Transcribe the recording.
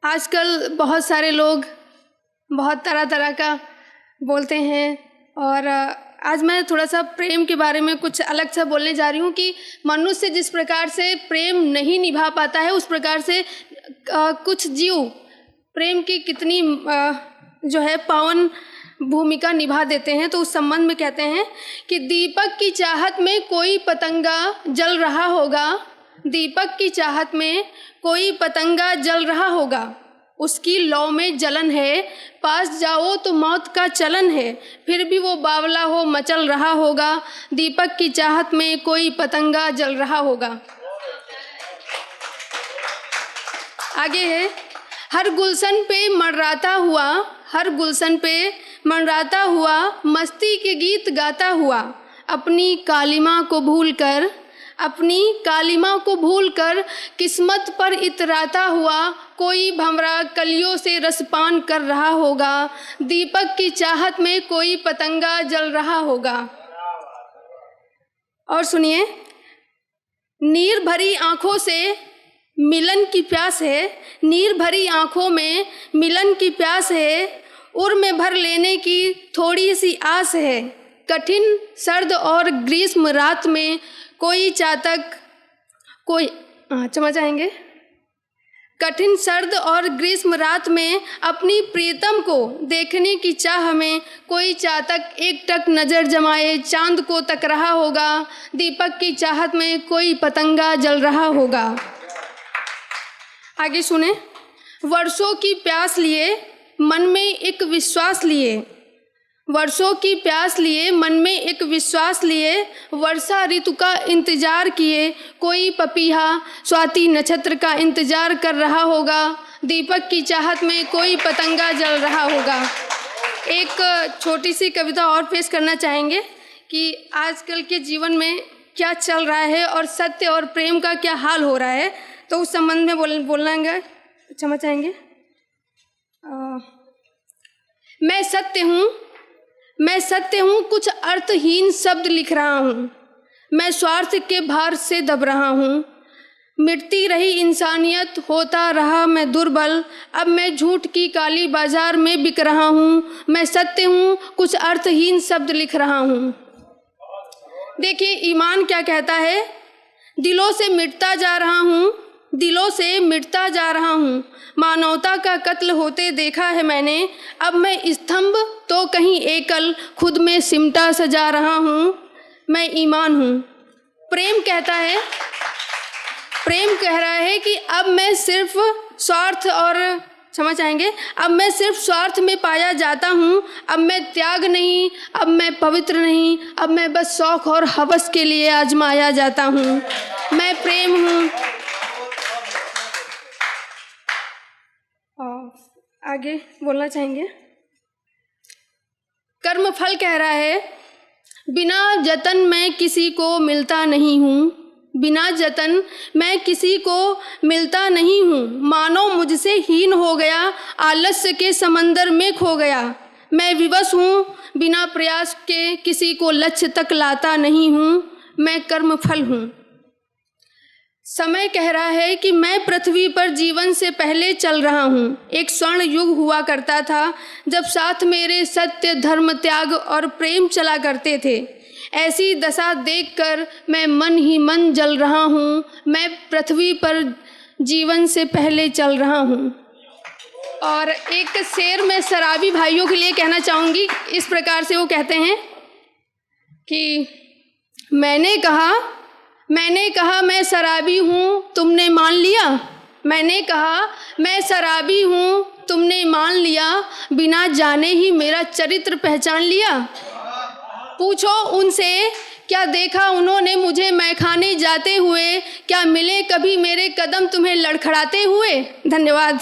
आजकल बहुत सारे लोग बहुत तरह तरह का बोलते हैं, और आज मैं थोड़ा सा प्रेम के बारे में कुछ अलग सा बोलने जा रही हूँ कि मनुष्य जिस प्रकार से प्रेम नहीं निभा पाता है, उस प्रकार से कुछ जीव प्रेम की कितनी जो है पावन भूमिका निभा देते हैं। तो उस संबंध में कहते हैं कि दीपक की चाहत में कोई पतंगा जल रहा होगा, दीपक की चाहत में कोई पतंगा जल रहा होगा, उसकी लौ में जलन है, पास जाओ तो मौत का चलन है, फिर भी वो बावला हो मचल रहा होगा, दीपक की चाहत में कोई पतंगा जल रहा होगा। आगे है, हर गुलशन पे मंडराता हुआ, हर गुलशन पे मंडराता हुआ, मस्ती के गीत गाता हुआ, अपनी कालिमा को भूलकर, अपनी कालिमा को भूलकर किस्मत पर इतराता हुआ, कोई भंवरा कलियों से रसपान कर रहा होगा, दीपक की चाहत में कोई पतंगा जल रहा होगा। और सुनिए, नीर भरी आंखों से मिलन की प्यास है, नीर भरी आंखों में मिलन की प्यास है, उर में भर लेने की थोड़ी सी आस है, कठिन सर्द और ग्रीष्म रात में कोई चातक कोई क्षमा चाहेंगे, कठिन सर्द और ग्रीष्म रात में अपनी प्रीतम को देखने की चाह में कोई चातक एकटक नज़र जमाए चांद को तक रहा होगा, दीपक की चाहत में कोई पतंगा जल रहा होगा। आगे सुने, वर्षों की प्यास लिए मन में एक विश्वास लिए, वर्षों की प्यास लिए मन में एक विश्वास लिए, वर्षा ऋतु का इंतजार किए, कोई पपीहा स्वाति नक्षत्र का इंतजार कर रहा होगा, दीपक की चाहत में कोई पतंगा जल रहा होगा। एक छोटी सी कविता और पेश करना चाहेंगे कि आजकल के जीवन में क्या चल रहा है और सत्य और प्रेम का क्या हाल हो रहा है, तो उस संबंध में बोलना क्षमा चाहेंगे। मैं सत्य हूँ, कुछ अर्थहीन शब्द लिख रहा हूँ, मैं स्वार्थ के भार से दब रहा हूँ, मिटती रही इंसानियत, होता रहा मैं दुर्बल, अब मैं झूठ की काली बाजार में बिक रहा हूँ, मैं सत्य हूँ, कुछ अर्थहीन शब्द लिख रहा हूँ। देखिए ईमान क्या कहता है, दिलों से मिटता जा रहा हूँ, दिलों से मिटता जा रहा हूँ, मानवता का कत्ल होते देखा है मैंने, अब मैं स्तंभ तो कहीं एकल खुद में सिमटा सजा रहा हूँ, मैं ईमान हूँ। प्रेम कहता है, प्रेम कह रहा है कि अब मैं सिर्फ स्वार्थ और क्षमा चाहेंगे, अब मैं सिर्फ स्वार्थ में पाया जाता हूँ, अब मैं त्याग नहीं, अब मैं पवित्र नहीं, अब मैं बस शौक और हवस के लिए आजमाया जाता हूँ, मैं प्रेम हूँ। आगे बोलना चाहेंगे, कर्म फल कह रहा है, बिना जतन मैं किसी को मिलता नहीं हूँ, बिना जतन मैं किसी को मिलता नहीं हूँ, मानो मुझसे हीन हो गया, आलस्य के समंदर में खो गया, मैं विवश हूँ, बिना प्रयास के किसी को लक्ष्य तक लाता नहीं हूँ, मैं कर्म फल हूँ। समय कह रहा है कि मैं पृथ्वी पर जीवन से पहले चल रहा हूँ, एक स्वर्ण युग हुआ करता था जब साथ मेरे सत्य, धर्म, त्याग और प्रेम चला करते थे, ऐसी दशा देखकर मैं मन ही मन जल रहा हूँ, मैं पृथ्वी पर जीवन से पहले चल रहा हूँ। और एक शेर मैं शराबी भाइयों के लिए कहना चाहूँगी, इस प्रकार से वो कहते हैं कि मैंने कहा मैं शराबी हूँ, तुमने मान लिया, मैंने कहा मैं शराबी हूँ, तुमने मान लिया, बिना जाने ही मेरा चरित्र पहचान लिया, पूछो उनसे क्या देखा उन्होंने मुझे मैखाने जाते हुए, क्या मिले कभी मेरे कदम तुम्हें लड़खड़ाते हुए। धन्यवाद।